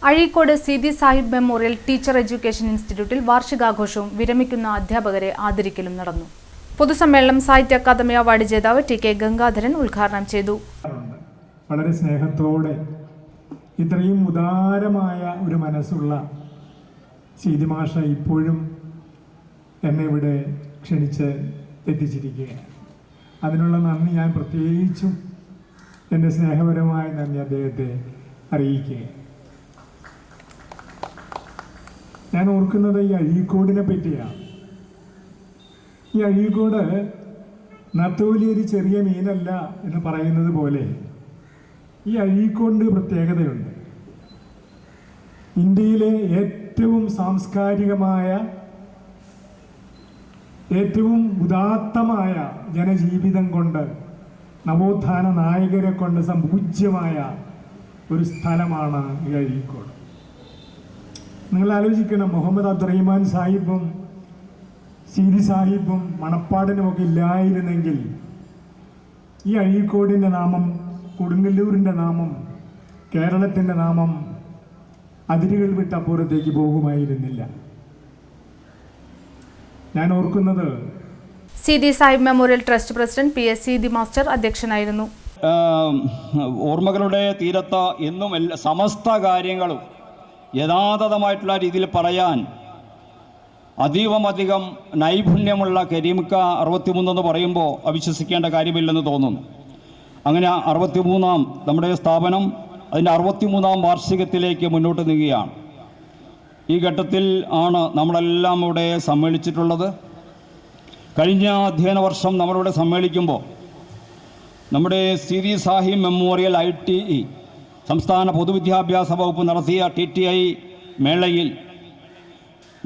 Azhikode Seethi Sahib memorial teacher education ഇൻസ്റ്റിറ്റ്യൂട്ടിൽ വാർഷികാഘോഷവും വിരമിക്കുന്ന അധ്യാപകരെ ആദരിക്കലും നടന്നു. പൊതുസമ്മേളനം സാഹിത്യ അക്കാദമി അവാർഡ് ജേതാവ് ടി.കെ. ഗംഗാധരൻ ഉദ്ഘാടനം ചെയ്തു. വളരെ സ്നേഹത്തോടെ ഇത്രയും ഉദാരമായ ഒരു മനസ്സുള്ള സീതി മാഷ ഇപ്പോഴും എന്നെ ഇവിടെ ക്ഷണിച്ച് എത്തിച്ചിരിക്കുകയാണ്. അതിനുള്ള നന്ദി ഞാൻ പ്രത്യേകിച്ചും എൻ്റെ സ്നേഹപരമായ നന്ദി അദ്ദേഹത്തെ അറിയിക്കുകയാണ്. ഞാൻ ഓർക്കുന്നത് ഈ അഴീക്കോടിനെ പറ്റിയാണ്. ഈ അഴീക്കോട് നത്തോലി ഒരു ചെറിയ മീനല്ല എന്ന് പറയുന്നത് പോലെ ഈ അഴീക്കോടിന് പ്രത്യേകതയുണ്ട്. ഇന്ത്യയിലെ ഏറ്റവും സാംസ്കാരികമായ, ഏറ്റവും ഉദാത്തമായ ജനജീവിതം കൊണ്ട്, നവോത്ഥാന നായകരെ കൊണ്ട് സമ്പൂജ്യമായ ഒരു സ്ഥലമാണ് ഈ അഴീക്കോട്. നിങ്ങൾ ആലോചിക്കണം, മുഹമ്മദ് അബ്ദുറഹിമാൻ സാഹിബും സീതി സാഹിബും മണപ്പാടിനുമൊക്കെ ഇല്ലായിരുന്നെങ്കിൽ ഈ അഴീക്കോടിൻ്റെ നാമം, കൊടുങ്ങല്ലൂരിൻ്റെ നാമം, കേരളത്തിൻ്റെ നാമം അതിരുകൾ വിട്ടപ്പുറത്തേക്ക് പോകുമായിരുന്നില്ല. ഞാൻ ഓർക്കുന്നത് Seethi Sahib memorial trust president P.S. Seethi master അധ്യക്ഷനായിരുന്നു. ഓർമ്മകളുടെ തീരത്ത് എന്നും സമസ്ത കാര്യങ്ങളും യഥാതഥമായിട്ടുള്ള രീതിയിൽ പറയാൻ അതീവമധികം നൈപുണ്യമുള്ള കരീംക്ക 63 എന്ന് പറയുമ്പോൾ അവിശ്വസിക്കേണ്ട കാര്യമില്ലെന്ന് തോന്നുന്നു. അങ്ങനെ 63-ാം നമ്മുടെ സ്ഥാപനം അതിൻ്റെ 63-ാം വാർഷികത്തിലേക്ക് മുന്നോട്ട് നീങ്ങുകയാണ്. ഈ ഘട്ടത്തിൽ ആണ് നമ്മളെല്ലാം ഇവിടെ സമ്മേളിച്ചിട്ടുള്ളത്. കഴിഞ്ഞ അധ്യയന വർഷം നമ്മളിവിടെ സമ്മേളിക്കുമ്പോൾ നമ്മുടെ സീതി സാഹിബ് മെമ്മോറിയൽ ITE സംസ്ഥാന പൊതുവിദ്യാഭ്യാസ വകുപ്പ് നടത്തിയ TTI മേളയിൽ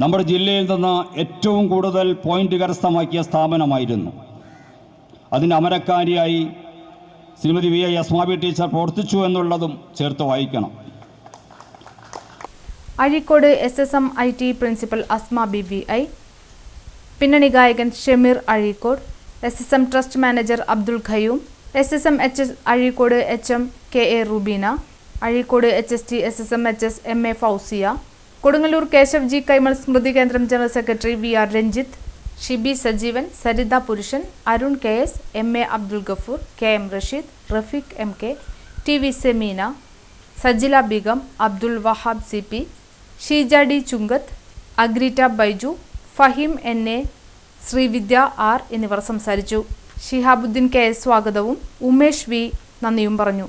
നമ്മുടെ ജില്ലയിൽ നിന്ന് ഏറ്റവും കൂടുതൽ പോയിന്റ് കരസ്ഥമാക്കിയ സ്ഥാപനമായിരുന്നു. അതിൻ്റെ അമരക്കാരിയായി ശ്രീമതി VI അസ്മാബി ടീച്ചർ പ്രവർത്തിച്ചു എന്നുള്ളതും ചേർത്ത് വായിക്കണം. Azhikode SSM IT principal Asma BBI, പിന്നണി ഗായകൻ Shameer Azhikode, SSM trust manager Abdul Khayyum, SSM HS Azhikode HM KA Rubeena, Azhikode HST SSM HS MA Fousiya, Kodungallur Keshav G Kaimal സ്മൃതി കേന്ദ്രം general secretary VR Ranjith, Shibi Sajeevan, Saritha Purushan, Arun KS, MA Abdul Gafoor, KM Rasheed, Rafeeq MK, TV Semeena, Sajila Begum, Abdul Wahab CP, Sheeja D ചുങ്കത്ത്, അഗ്രീറ്റ ബൈജു, ഫഹീം NA, ശ്രീവിദ്യ R എന്നിവർ സംസാരിച്ചു. ഷിഹാബുദ്ദീൻ KS സ്വാഗതവും ഉമേഷ് V നന്ദിയും പറഞ്ഞു.